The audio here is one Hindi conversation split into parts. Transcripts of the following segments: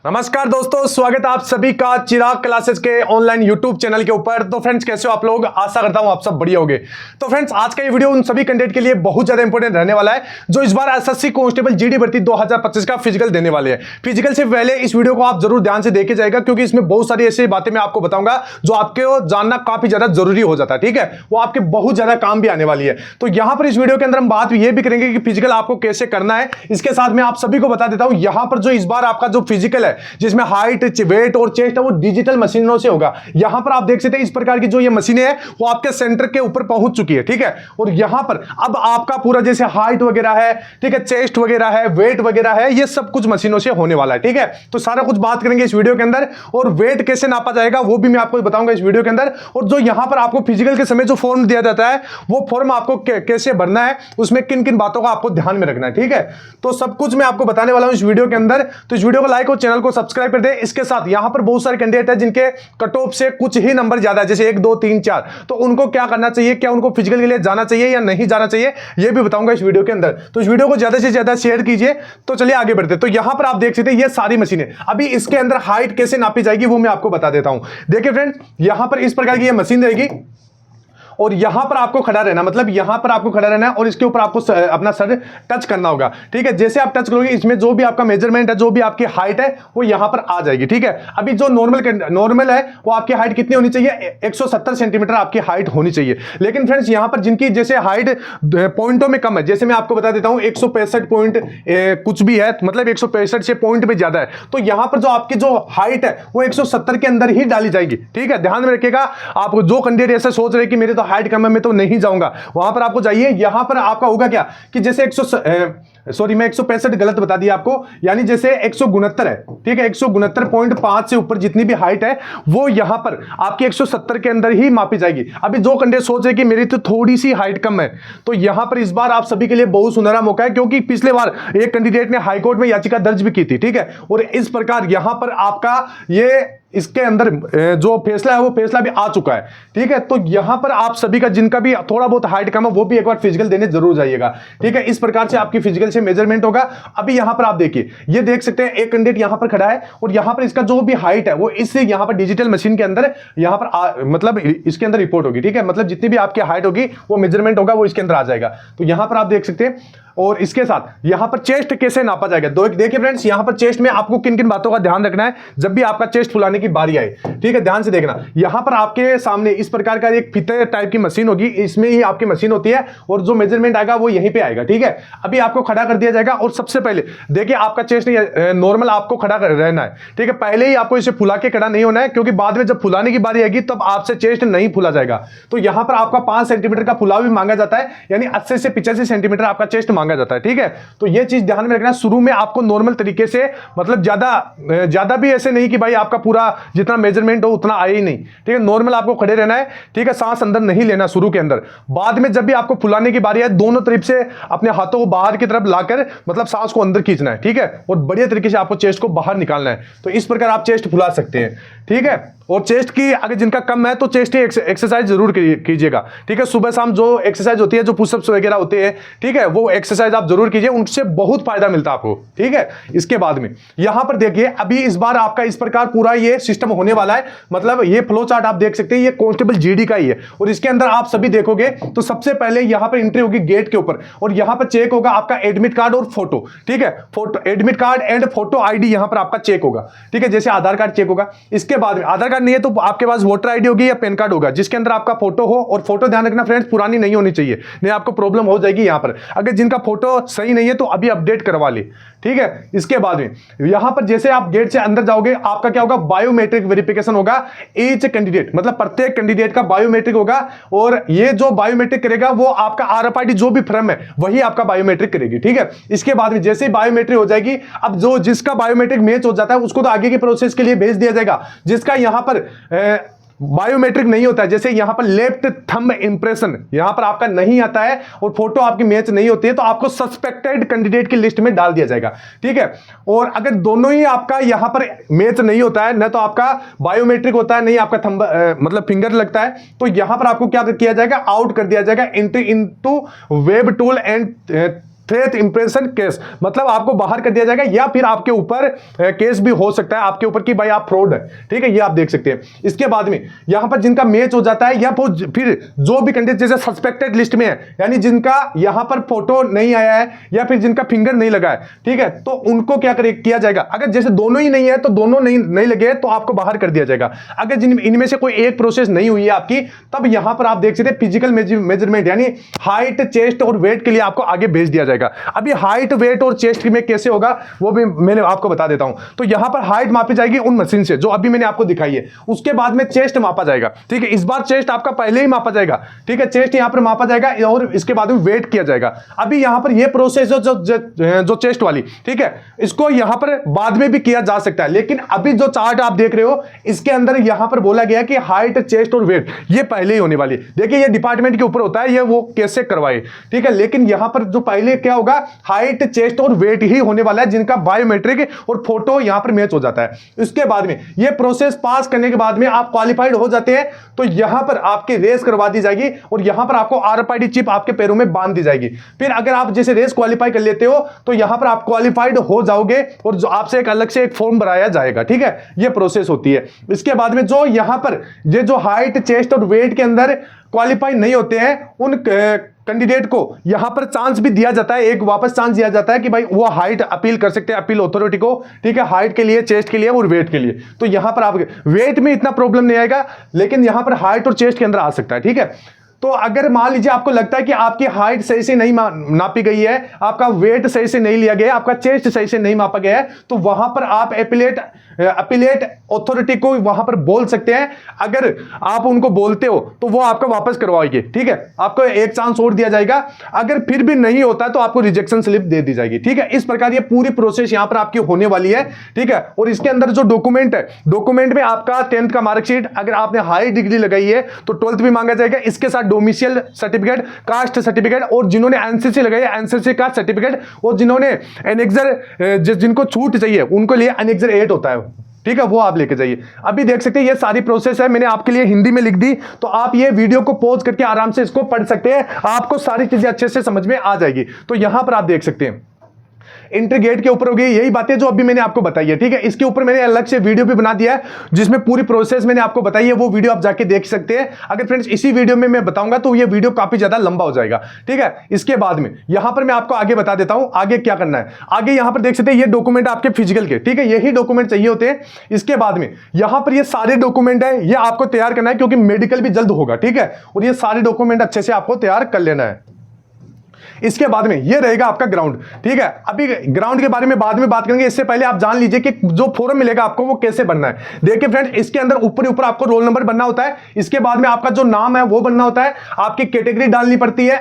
नमस्कार दोस्तों, स्वागत है आप सभी का चिराग क्लासेस के ऑनलाइन यूट्यूब चैनल के ऊपर। तो फ्रेंड्स, कैसे हो आप लोग? आशा करता हूं आप सब बढ़िया होंगे। तो फ्रेंड्स, आज का ये वीडियो उन सभी कैंडिडेट के लिए बहुत ज्यादा इंपॉर्टेंट रहने वाला है जो इस बार एसएससी कांस्टेबल जीडी भर्ती 2025 का फिजिकल देने वाले हैं। फिजिकल से पहले इस वीडियो को आप जरूर ध्यान से देखे जाएगा, क्योंकि इसमें बहुत सारी ऐसी बातें मैं आपको बताऊंगा जो आपको जानना काफी ज्यादा जरूरी हो जाता है। ठीक है, वो आपके बहुत ज्यादा काम भी आने वाली है। तो यहां पर इस वीडियो के अंदर हम बात ये भी करेंगे कि फिजिकल आपको कैसे करना है। इसके साथ में आप सभी को बता देता हूं, यहां पर जो इस बार आपका जो फिजिकल है, जिसमें हाइट, वेट और चेस्ट है, वो डिजिटल मशीनों से होगा। यहां पर आप देख सकते हैं इस प्रकार की जो ये मशीनें हैं वो आपके सेंटर के ऊपर पहुंच चुकी है। ठीक है, और यहां पर अब आपका पूरा जैसे हाइट वगैरह है, ठीक है, चेस्ट वगैरह है, वेट वगैरह है, ये सब कुछ मशीनों से होने वाला है। ठीक है, तो सारा कुछ बात करेंगे इस वीडियो के अंदर। और वेट कैसे नापा जाएगा वो भी मैं आपको बताऊंगा इस वीडियो के अंदर। और जो यहां पर आपको फिजिकल के समय जो फॉर्म दिया जाता है, वो फॉर्म आपको कैसे भरना है, उसमें किन किन बातों का आपको ध्यान में रखना है। ठीक है, तो सब कुछ मैं आपको बताने वाला हूं इस वीडियो के अंदर। तो इस वीडियो को लाइक और चैनल को सब्सक्राइब कर दे। इसके साथ यहां पर बहुत सारे कैंडिडेट है जिनके कट ऑफ से कुछ ही नंबर ज्यादा है, जैसे 1 2 3 4, तो उनको क्या करना चाहिए, क्या उनको फिजिकल के लिए जाना चाहिए या नहीं जाना चाहिए, ये भी बताऊंगा इस वीडियो के अंदर। तो इस वीडियो को ज्यादा से ज्यादा शेयर कीजिए। तो चलिए आगे बढ़ते। तो यहां पर आप देख सकते हैं ये सारी मशीनें, अभी इसके अंदर हाइट कैसे नापी जाएगी वो मैं आपको बता देता हूं। देखिए फ्रेंड्स, यहां पर इस प्रकार की ये मशीन रहेगी और यहां पर आपको खड़ा रहना, मतलब यहां पर आपको खड़ा रहना है और इसके ऊपर आपको अपना सर टच करना होगा। ठीक है, जैसे आप टच करोगे इसमें जो भी आपका मेजरमेंट है, जो भी आपकी हाइट है, वो यहां पर आ जाएगी। ठीक है, अभी जो नॉर्मल है वो आपकी हाइट कितनी होनी चाहिए? 170 सेंटीमीटर आपकी हाइट होनी चाहिए। लेकिन फ्रेंड्स, यहां पर जिनकी जैसे हाइट पॉइंटों में कम है, जैसे मैं आपको बता देता हूं 165 पॉइंट कुछ भी है, मतलब 165 से पॉइंट पे ज्यादा है, तो यहां पर जो आपकी जो हाइट है वो 170 के अंदर ही डाली जाएगी। ठीक है, ध्यान में रखिएगा। आप जो कैंडिडेट ऐसे सोच रहे कि मेरे तो हाइट कम है, मैं तो नहीं जाऊंगा, वहां पर आपको जाइए। यहां पर आपका होगा क्या कि जैसे मैं 165 गलत बता दिया आपको, यानी जैसे 169 है। ठीक है, 169.5 से ऊपर जितनी भी हाइट है वो यहां पर आपकी 170 के अंदर ही मापी जाएगी। अभी जो कैंडिडेट सोच रहे कि मेरी तो थोड़ी सी हाइट कम है, तो यहां पर इस बार आप सभी के लिए बहुत सुनहरा मौका है, क्योंकि पिछले बार एक कैंडिडेट ने हाईकोर्ट में याचिका दर्ज भी की थी। ठीक है, और इस प्रकार यहां पर आपका ये इसके अंदर जो फैसला है वो फैसला भी आ चुका है। ठीक है, तो यहां पर आप सभी का जिनका भी थोड़ा बहुत हाइट कम है वो भी एक बार फिजिकल देने जरूर जाइएगा। ठीक है, इस प्रकार से आपकी फिजिकल से मेजरमेंट होगा। अभी यहां पर आप देखिए, ये देख सकते हैं एक कैंडिडेट यहां पर खड़ा है और यहां पर इसका जो भी हाइट है वो इससे यहां पर डिजिटल मशीन के अंदर यहां पर मतलब इसके अंदर रिपोर्ट होगी। ठीक है, मतलब जितनी भी आपकी हाइट होगी वो मेजरमेंट होगा, वो इसके अंदर आ जाएगा। तो यहां पर आप देख सकते हैं। और इसके साथ यहां पर चेस्ट कैसे नापा जाएगा, देखिए फ्रेंड्स, यहां पर चेस्ट में आपको किन किन बातों का ध्यान रखना है जब भी आपका चेस्ट फुलाने की बारी आए। ठीक है, ध्यान से देखना। यहां पर आपके सामने इस प्रकार का एक फीते टाइप की मशीन होगी, इसमें ही आपकी मशीन होती है और जो मेजरमेंट आएगा वो यहीं पे आएगा। ठीक है, अभी आपको खड़ा कर दिया जाएगा और सबसे पहले देखिए आपका चेस्ट नॉर्मल आपको खड़ा रहना है। ठीक है, पहले ही आपको इसे फुला के खड़ा नहीं होना है, क्योंकि बाद में जब फुलाने की बारी आएगी तब आपसे चेस्ट नहीं फुला जाएगा। तो यहां पर आपका 5 सेंटीमीटर का फुलाव भी मांगा जाता है, यानी 80 से 85 सेंटीमीटर आपका चेस्ट मांगा जाता है। ठीक है, तो ये चीज ध्यान में रखना। शुरू में आपको नॉर्मल तरीके से, मतलब ज्यादा भी ऐसे नहीं कि भाई आपका पूरा जितना मेजरमेंट हो उतना आए ही नहीं। ठीक है, नॉर्मल आपको खड़े रहना है। ठीक है, सांस अंदर नहीं लेना शुरू के अंदर। बाद में जब भी आपको फुलाने की बारी आए, दोनों तरफ से अपने हाथों को बाहर की तरफ लाकर मतलब सांस को अंदर खींचना है। ठीक है, और बढ़िया तरीके से आपको चेस्ट को बाहर निकालना है। तो इस प्रकार आप चेस्ट फुला सकते हैं। ठीक है, और चेस्ट की अगर जिनका कम है तो चेस्ट की एक्सरसाइज जरूर कीजिएगा। ठीक है, सुबह शाम जो एक्सरसाइज होती है, जो पुशअप्स वगैरह होते हैं, ठीक है, वो एक्सरसाइज आप जरूर कीजिए, उनसे बहुत फायदा मिलता है आपको। ठीक है, इसके बाद में यहां पर देखिए, अभी इस बार आपका इस प्रकार पूरा ये सिस्टम होने वाला है। मतलब ये फ्लो चार्ट आप देख सकते हैं, ये कांस्टेबल जीडी का ही है। और इसके अंदर आप सभी देखोगे तो सबसे पहले यहां पर एंट्री होगी गेट के ऊपर, और यहां पर चेक होगा आपका एडमिट कार्ड और फोटो। ठीक है, photo, admit card and photo ID यहां पर आपका चेक होगा। ठीक है, जैसे आधार कार्ड चेक होगा। इसके बाद में आधार कार्ड नहीं है तो आपके पास वोटर आईडी होगी या पैन कार्ड होगा, जिसके अंदर आपका फोटो हो। और फोटो ध्यान रखना फ्रेंड्स, पुरानी नहीं होनी चाहिए, नहीं आपको प्रॉब्लम हो जाएगी यहां पर। अगर जिनका फोटो सही नहीं है तो अभी अपडेट करवा ले। ठीक है, इसके बाद में यहां पर जैसे आप गेट से अंदर जाओगे, आपका क्या होगा, बायोमेट्रिक वेरिफिकेशन होगा। ईच कैंडिडेट, मतलब प्रत्येक कैंडिडेट का बायोमेट्रिक होगा, और ये जो बायोमेट्रिक करेगा वो आपका आरएफआईडी जो भी फर्म है वही आपका बायोमेट्रिक करेगी। ठीक है, इसके बाद में जैसे ही बायोमेट्रिक हो जाएगी, अब जो जिसका बायोमेट्रिक मैच हो जाता है उसको तो आगे की प्रोसेस के लिए भेज दिया जाएगा। जिसका यहां पर बायोमेट्रिक नहीं होता है, जैसे यहां पर लेफ्ट थंब इंप्रेशन यहां पर आपका नहीं आता है और फोटो आपकी मैच नहीं होती है, तो आपको सस्पेक्टेड कैंडिडेट की लिस्ट में डाल दिया जाएगा। ठीक है, और अगर दोनों ही आपका यहां पर मैच नहीं होता है, ना तो आपका बायोमेट्रिक होता है, नहीं आपका थंब मतलब फिंगर लगता है, तो यहां पर आपको क्या किया जाएगा, आउट कर दिया जाएगा। Entry into web tool and threat impression case, मतलब आपको बाहर कर दिया जाएगा या फिर आपके ऊपर केस भी हो सकता है आपके ऊपर कि भाई आप फ्रॉड है, ठीक है, ये आप देख सकते हैं। इसके बाद में यहां पर जिनका मैच हो जाता है या फिर जो भी कैंडिडेट जैसे सस्पेक्टेड लिस्ट में है, यानी जिनका यहां पर फोटो नहीं आया है या फिर जिनका फिंगर नहीं लगा है, ठीक है, तो उनको क्या किया जाएगा, अगर जैसे दोनों ही नहीं है तो दोनों नहीं लगे तो आपको बाहर कर दिया जाएगा। अगर इनमें से कोई एक प्रोसेस नहीं हुई है आपकी, तब यहां पर आप देख सकते हैं फिजिकल मेजरमेंट यानी हाइट, चेस्ट और वेट के लिए आपको आगे भेज दिया जाएगा। अभी हाइट, वेट और चेस्ट में कैसे होगा वो भी मैंने आपको बता देता हूं। तो यहां पर हाइट मापी जाएगी उन मशीन से जो अभी मैंने आपको दिखाई है, उसके बाद में चेस्ट मापा जाएगा, ठीक है, इस बार चेस्ट आपका पहले ही मापा जाएगा, ठीक है, चेस्ट यहां पर मापा जाएगा और इसके बाद में वेट किया जाएगा। अभी यहां पर यह प्रोसेस जो चेस्ट वाली, ठीक है, इसको यहां पर बाद में भी किया जा सकता है, लेकिन अभी जो चार्ट आप देख रहे हो इसके अंदर यहां पर बोला गया कि हाइट, चेस्ट और वेट ये पहले ही होने वाली है। देखिए ये डिपार्टमेंट के ऊपर होता है, ये वो कैसे करवाए, ठीक है, लेकिन यहां पर जो पहले क्या होगा, हाइट, चेस्ट और वेट ही होने वाला है जिनका बायोमेट्रिक और फोटो यहां पर मैच हो जाता है। इसके बाद में ये प्रोसेस पास करने के बाद में आप क्वालिफाइड हो जाते हैं तो यहां पर आपकी रेस करवा दी जाएगी और यहां पर आपको RFID चिप आपके पैरों में बांध दी जाएगी। फिर अगर आप जैसे रेस क्वालिफाई कर लेते हो तो यहां पर आप क्वालिफाइड हो जाओगे और जो आपसे एक अलग से एक फॉर्म भराया जाएगा, ठीक है, ये प्रोसेस होती है। इसके बाद में जो यहां पर ये जो हाइट, चेस्ट और वेट के अंदर क्वालिफाई नहीं होते हैं उन कैंडिडेट को यहां पर चांस भी दिया जाता है, एक वापस चांस दिया जाता है कि भाई वो हाइट अपील कर सकते हैं अपील अथॉरिटी को, ठीक है, हाइट के लिए, चेस्ट के लिए और वेट के लिए। तो यहां पर आप वेट में इतना प्रॉब्लम नहीं आएगा, लेकिन यहां पर हाइट और चेस्ट के अंदर आ सकता है, ठीक है। तो अगर मान लीजिए आपको लगता है कि आपकी हाइट सही से नहीं नापी गई है, आपका वेट सही से नहीं लिया गया, आपका चेस्ट सही से नहीं मापा गया है, तो वहां पर आप अपीलेट अथॉरिटी को वहां पर बोल सकते हैं। अगर आप उनको बोलते हो तो वो आपका वापस करवाएंगे, ठीक है, आपको एक चांस और दिया जाएगा। अगर फिर भी नहीं होता तो आपको रिजेक्शन स्लिप दे दी जाएगी, ठीक है। इस प्रकार ये पूरी प्रोसेस यहां पर आपकी होने वाली है, ठीक है। और इसके अंदर जो डॉक्यूमेंट है, डॉक्यूमेंट में आपका 10th का मार्कशीट, अगर आपने हाई डिग्री लगाई है तो 12th भी मांगा जाएगा, इसके साथ डोमिसाइल सर्टिफिकेट, कास्ट सर्टिफिकेट और जिन्होंने एनसीसी लगाई है एनसीसी का सर्टिफिकेट, और जिन्होंने एनेक्सर जिनको छूट चाहिए उनको लिए एनेक्सर 8 होता है, ठीक है, वो आप लेके जाइए। अभी देख सकते हैं ये सारी प्रोसेस है, मैंने आपके लिए हिंदी में लिख दी, तो आप ये वीडियो को पॉज करके आराम से इसको पढ़ सकते हैं, आपको सारी चीजें अच्छे से समझ में आ जाएगी। तो यहां पर आप देख सकते हैं एंट्री गेट के ऊपर होगी यही बातें जो अभी मैंने आपको बताई है, ठीक है। इसके ऊपर मैंने अलग से वीडियो भी बना दिया है जिसमें पूरी प्रोसेस मैंने आपको बताई है, वो वीडियो आप जाके देख सकते हैं। अगर फ्रेंड्स इसी वीडियो में मैं बताऊंगा तो ये वीडियो काफी ज्यादा लंबा हो जाएगा, ठीक है। इसके बाद में यहां पर मैं आपको आगे बता देता हूं आगे क्या करना है। आगे यहां पर देख सकते हैं ये डॉक्यूमेंट आपके फिजिकल के, ठीक है, यही डॉक्यूमेंट चाहिए होते हैं। इसके बाद में यहां पर ये सारे डॉक्यूमेंट है, ये आपको तैयार करना है क्योंकि मेडिकल भी जल्द होगा, ठीक है, और ये सारे डॉक्यूमेंट अच्छे से आपको तैयार कर लेना है। इसके बाद में ये रहेगा आपका ग्राउंड, ठीक है। अभी ग्राउंड के बारे में बाद में बात करेंगे, इससे पहले आप जान लीजिए कि जो फॉर्म मिलेगा आपको वो कैसे बनना है। देखिए फ्रेंड्स, इसके अंदर ऊपर ऊपर आपको रोल नंबर बनना होता है, इसके बाद में आपका जो नाम है वो बनना होता है, आपकी कैटेगरी डालनी पड़ती है,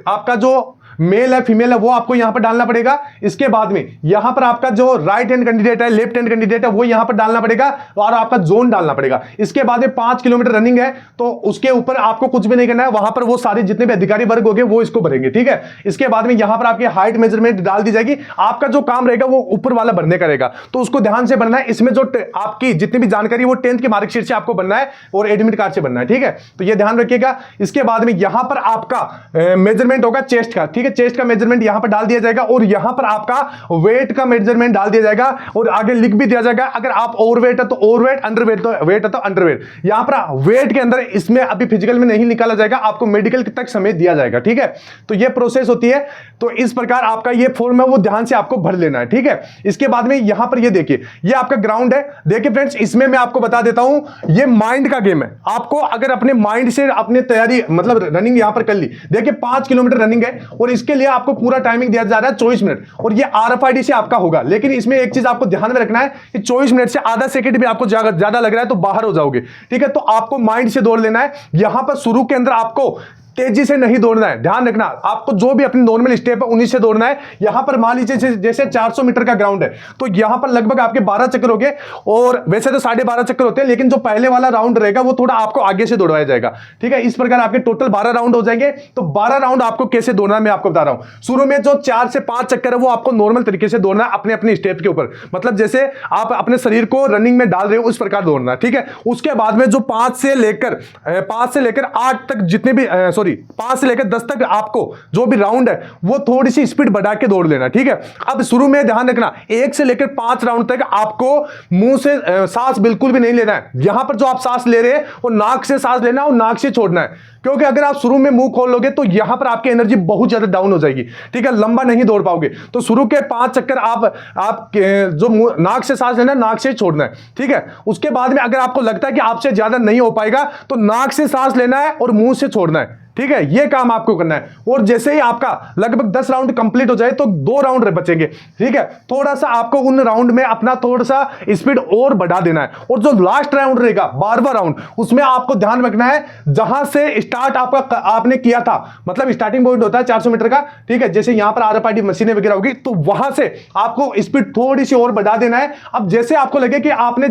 आपका जो मेल है फीमेल है वो आपको यहां पर डालना पड़ेगा। इसके बाद में यहां पर आपका जो राइट हैंड कैंडिडेट है, लेफ्ट हैंड कैंडिडेट है वो यहां पर डालना पड़ेगा और आपका जोन डालना पड़ेगा। इसके बाद में 5 किलोमीटर रनिंग है तो उसके ऊपर आपको कुछ भी नहीं करना है, वहां पर वो सारे जितने भी अधिकारी वर्ग होंगे वो इसको भरेंगे, ठीक है। इसके बाद में यहां पर आपकी हाइट मेजरमेंट डाल दी जाएगी, आपका जो काम रहेगा वो ऊपर वाला भरने का रहेगा, तो उसको ध्यान से भरना है। इसमें जो आपकी जितनी भी जानकारी वो 10th की मार्कशीट से आपको बनना है और एडमिट कार्ड से बनना है, ठीक है, तो ये ध्यान रखिएगा। इसके बाद में यहां पर आपका मेजरमेंट होगा चेस्ट का, ठीक है, चेस्ट का मेजरमेंट यहां पर डाल दिया जाएगा और यहां पर आपका वेट का मेजरमेंट डाल दिया जाएगा और आगे लिख भी दिया जाएगा, अगर आप ओवरवेट है तो ओवरवेट, अंडरवेट तो वेट है तो अंडरवेट। यहां पर वेट के अंदर इसमें अभी फिजिकल में नहीं निकाला जाएगा, आपको मेडिकल तक समेत दिया जाएगा, ठीक है। तो ये प्रोसेस होती है। तो इस प्रकार आपका ये फॉर्म है वो ध्यान से आपको भर लेना है, ठीक है। इसके बाद में यहां पर ये देखिए ये आपका ग्राउंड है। देखिए फ्रेंड्स, इसमें मैं आपको बता देता हूं ये माइंड का गेम है। आपको अगर अपने माइंड से अपने तैयारी मतलब रनिंग यहां पर कर ली, देखिए 5 किलोमीटर रनिंग है और इसके लिए आपको पूरा टाइमिंग दिया जा रहा है 24 मिनट और ये RFID से आपका होगा। लेकिन इसमें एक चीज आपको ध्यान में रखना है कि 24 मिनट से आधा सेकंड भी आपको ज्यादा लग रहा है तो बाहर हो जाओगे, ठीक है। तो आपको माइंड से दौड़ लेना है। यहां पर शुरू के अंदर आपको तेजी से नहीं दौड़ना है, ध्यान रखना, आपको जो भी अपनी नॉर्मल स्टेप है उन्हीं से दौड़ना है। यहां पर मान लीजिए जैसे 400 मीटर का ग्राउंड है तो यहां पर लगभग आपके 12 चक्कर हो गए और वैसे तो 12.5 चक्कर होते हैं, लेकिन जो पहले वाला राउंड रहेगा वो थोड़ा आपको आगे से दौड़ाया जाएगा, ठीक है। इस प्रकार आपके टोटल 12 राउंड हो जाएंगे। तो 12 राउंड आपको कैसे दौड़ना है मैं आपको बता रहा हूं। शुरू में जो 4 से 5 चक्कर है वो आपको नॉर्मल तरीके से दौड़ना है अपने अपने स्टेप के ऊपर, मतलब जैसे आप अपने शरीर को रनिंग में डाल रहे हो उस प्रकार दौड़ना है, ठीक है। उसके बाद में जो 5 से लेकर 8 तक जितने भी सॉरी 5 से लेकर 10 तक आपको जो भी राउंड है वो थोड़ी सी स्पीड बढ़ा के दौड़ लेना, ठीक है। अब शुरू में ध्यान रखना 1 से लेकर 5 राउंड तक आपको मुंह से सांस बिल्कुल भी नहीं लेना है। यहां पर जो आप सांस ले रहे हैं वो नाक से सांस लेना है और नाक से छोड़ना है, क्योंकि अगर आप शुरू में मुंह खोल लोगे तो यहां पर आपकी एनर्जी बहुत ज्यादा डाउन हो जाएगी, ठीक है, लंबा नहीं दौड़ पाओगे। तो शुरू के 5 चक्कर आप जो नाक से सांस लेना है नाक से छोड़ना है, ठीक है। उसके बाद में अगर आपको लगता है कि आपसे ज्यादा नहीं हो पाएगा तो नाक से सांस लेना है और मुंह से छोड़ना है, ठीक है। ये काम आपको करना है। और जैसे ही आपका लगभग 10 राउंड कंप्लीट हो जाए तो 2 राउंड बचेंगे, ठीक है। थोड़ा सा आपको उन राउंड में अपना थोड़ा सा स्पीड और बढ़ा देना है। और जो लास्ट राउंड रहेगा 12वां राउंड, उसमें आपको ध्यान रखना है जहां से स्टार्ट आपने किया था, मतलब स्टार्टिंग पॉइंट होता है 400 मीटर का, ठीक है। जैसे यहां पर RFID मशीनें वगैरह होगी तो वहां से आपको स्पीड थोड़ी सी और बढ़ा देना है। अब जैसे आपको लगे कि आपने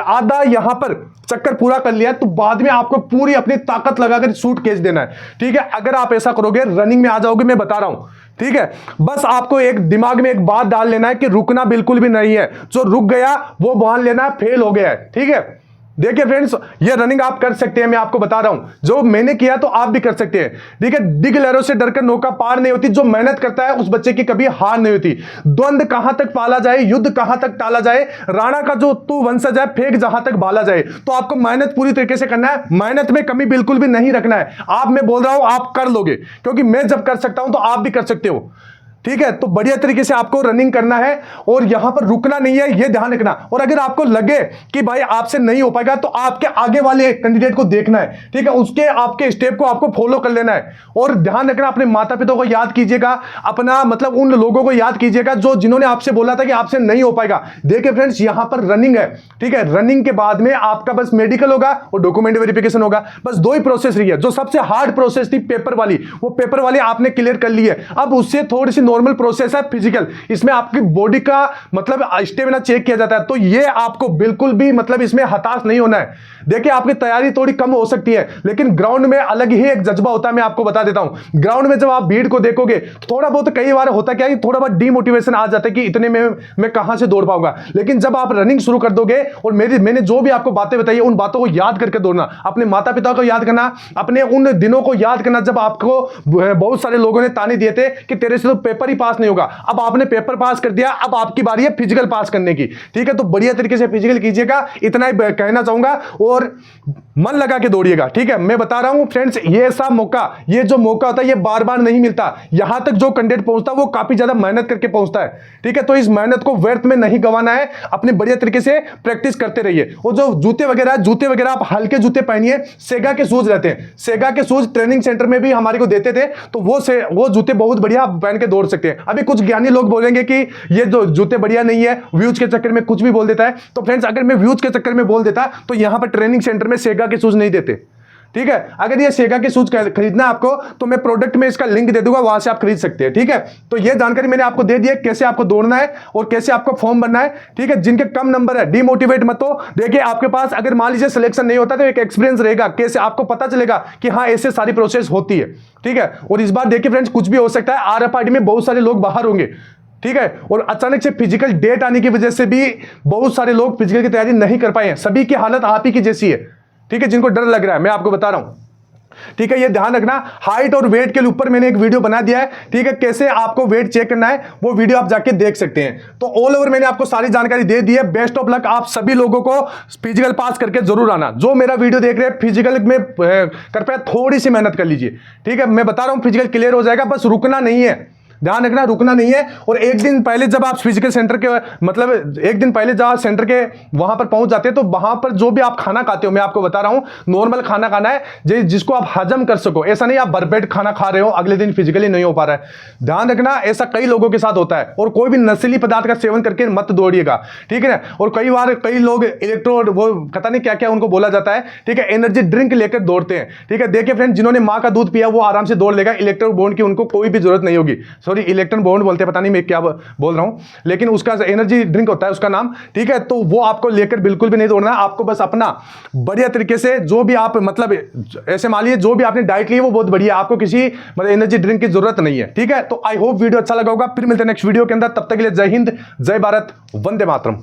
आधा यहां पर चक्कर पूरा कर लिया तो बाद में आपको पूरी अपनी ताकत लगाकर शूट खींच देना है, ठीक है। अगर आप ऐसा करोगे रनिंग में आ जाओगे, मैं बता रहा हूं, ठीक है। बस आपको एक दिमाग में एक बात डाल लेना है कि रुकना बिल्कुल भी नहीं है। जो रुक गया वो मान लेना फेल हो गया है, ठीक है। देखिए फ्रेंड्स, ये रनिंग आप कर सकते हैं, मैं आपको बता रहा हूं, जो मैंने किया तो आप भी कर सकते हैं, ठीक है। डिग लहरों से डरकर नौका पार नहीं होती, जो मेहनत करता है उस बच्चे की कभी हार नहीं होती। द्वंद कहां तक पाला जाए, युद्ध कहां तक टाला जाए, राणा का जो तू वंशज है फेंक जहां तक भाला जाए। तो आपको मेहनत पूरी तरीके से करना है, मेहनत में कमी बिल्कुल भी नहीं रखना है। आप, मैं बोल रहा हूं, आप कर लोगे, क्योंकि मैं जब कर सकता हूं तो आप भी कर सकते हो, ठीक है। तो बढ़िया तरीके से आपको रनिंग करना है और यहां पर रुकना नहीं है, यह ध्यान रखना। और अगर आपको लगे कि भाई आपसे नहीं हो पाएगा तो आपके आगे वाले कैंडिडेट को देखना है, ठीक है, उसके आपके स्टेप को आपको फॉलो कर लेना है। और ध्यान रखना, अपने माता पिता को याद कीजिएगा, अपना मतलब उन लोगों को याद कीजिएगा जिन्होंने आपसे बोला था कि आपसे नहीं हो पाएगा। देखिए फ्रेंड्स, यहां पर रनिंग है, ठीक है। रनिंग के बाद में आपका बस मेडिकल होगा और डॉक्यूमेंट वेरिफिकेशन होगा, बस 2 ही प्रोसेस रही है। जो सबसे हार्ड प्रोसेस थी पेपर वाली, वो पेपर वाली आपने क्लियर कर ली है। अब उससे थोड़ी सी नॉर्मल प्रोसेस है फिजिकल, इसमें आपकी बॉडी का मतलब स्टेमिना चेक किया जाता है। तो ये आपको बिल्कुल भी मतलब इसमें हताश नहीं होना है। देखिए आपकी तैयारी थोड़ी कम हो सकती है, लेकिन ग्राउंड में अलग ही एक जज्बा होता है। मैं आपको बता देता हूं, ग्राउंड में जब आप भीड़ को देखोगे थोड़ा बहुत, कई बार होता क्या है, थोड़ा बहुत डीमोटिवेशन आ जाता है कि इतने में मैं कहां से दौड़ पाऊंगा। लेकिन जब आप रनिंग शुरू कर दोगे और मैंने जो भी आपको बातें बताई उन बातों को याद करके दौड़ना, अपने माता पिता को याद करना, अपने उन दिनों को याद करना जब आपको बहुत सारे लोगों ने ताने दिए थे कि तेरे से तो पेपर ही पास नहीं होगा। अब आपने पेपर पास कर दिया, अब आपकी बारी है फिजिकल पास करने की, ठीक है। तो बढ़िया तरीके से फिजिकल कीजिएगा, इतना ही कहना चाहूंगा। और मन लगा के दौड़िएगा, ठीक है। मैं बता रहा हूं फ्रेंड्स, ये सब मौका, ये जो मौका होता है ये बार बार नहीं मिलता। यहां तक जो कैंडिडेट पहुंचता है वो काफी ज्यादा मेहनत करके पहुंचता है, ठीक है। तो इस मेहनत को व्यर्थ में नहीं गंवाना है, अपने बढ़िया तरीके से प्रैक्टिस करते रहिए। और जो जूते वगैरह आप हल्के जूते पहनिए, सेगा के शूज रहते हैं, सेगा के शूज ट्रेनिंग सेंटर में भी हमारे को देते थे, तो वो जूते बहुत बढ़िया आप पहन के दौड़ सकते हैं। अभी कुछ ज्ञानी लोग बोलेंगे कि ये जो जूते बढ़िया नहीं है, व्यूज के चक्कर में कुछ भी बोल देता है। तो फ्रेंड्स, अगर मैं व्यूज के चक्कर में बोल देता तो यहां पर ट्रेनिंग सेंटर में सेगा के शूज नहीं देते, ठीक है। अगर ये सेगा के शूज खरीदना आपको तो मैं प्रोडक्ट में इसका लिंक दे दूंगा, वहां से आप खरीद सकते हैं, ठीक है। तो ये जानकारी मैंने आपको दे दी है, कैसे आपको दौड़ना है और कैसे आपको फॉर्म बनना है, ठीक है। जिनके कम नंबर है डिमोटिवेट मत हो। देखिए आपके पास अगर मान लीजिए सिलेक्शन नहीं होता तो एक एक्सपीरियंस रहेगा, कैसे आपको पता चलेगा कि हाँ ऐसे सारी प्रोसेस होती है, ठीक है। और इस बार देखिए फ्रेंड्स, कुछ भी हो सकता है, RFID में बहुत सारे लोग बाहर होंगे, ठीक है। और अचानक से फिजिकल डेट आने की वजह से भी बहुत सारे लोग फिजिकल की तैयारी नहीं कर पाए हैं। सभी की हालत आप ही की जैसी है, ठीक है, जिनको डर लग रहा है, मैं आपको बता रहा हूं, ठीक है। ये ध्यान रखना, हाइट और वेट के ऊपर मैंने एक वीडियो बना दिया है, ठीक है। कैसे आपको वेट चेक करना है वो वीडियो आप जाके देख सकते हैं। तो ऑल ओवर मैंने आपको सारी जानकारी दे दी है। बेस्ट ऑफ लक आप सभी लोगों को, फिजिकल पास करके जरूर आना। जो मेरा वीडियो देख रहे हैं फिजिकल में कृपया थोड़ी सी मेहनत कर लीजिए, ठीक है। मैं बता रहा हूं फिजिकल क्लियर हो जाएगा, बस रुकना नहीं है, ध्यान रखना, रुकना नहीं है। और एक दिन पहले जब आप फिजिकल सेंटर के मतलब एक दिन पहले जहां सेंटर के वहां पर पहुंच जाते हैं तो वहां पर जो भी आप खाना खाते हो, मैं आपको बता रहा हूं नॉर्मल खाना खाना है जिसको आप हजम कर सको। ऐसा नहीं आप भरपेट खाना खा रहे हो, अगले दिन फिजिकली नहीं हो पा रहा है। ध्यान रखना, ऐसा कई लोगों के साथ होता है। और कोई भी नशीली पदार्थ का सेवन करके मत दौड़िएगा, ठीक है। और कई बार कई लोग इलेक्ट्रोड, वो पता नहीं क्या क्या उनको बोला जाता है, ठीक है, एनर्जी ड्रिंक लेकर दौड़ते हैं, ठीक है। देखिए फ्रेंड, जिन्होंने माँ का दूध पिया वो आराम से दौड़ लेगा, इलेक्ट्रोड बॉन्ड की उनको कोई भी जरूरत नहीं होगी। सॉरी, इलेक्ट्रॉन बॉन्ड बोलते हैं, पता नहीं मैं क्या बोल रहा हूं, लेकिन उसका एनर्जी ड्रिंक होता है उसका नाम, ठीक है। तो वो आपको लेकर बिल्कुल भी नहीं दौड़ना, आपको बस अपना बढ़िया तरीके से जो भी आप मतलब ऐसे मान लीजिए जो भी आपने डाइट ली है वो बहुत बढ़िया, आपको किसी मतलब एनर्जी ड्रिंक की जरूरत नहीं है, ठीक है। तो आई होप वीडियो अच्छा लगा होगा। फिर मिलते हैं नेक्स्ट वीडियो के अंदर, तब तक के लिए जय हिंद, जय भारत, वंदे मातरम।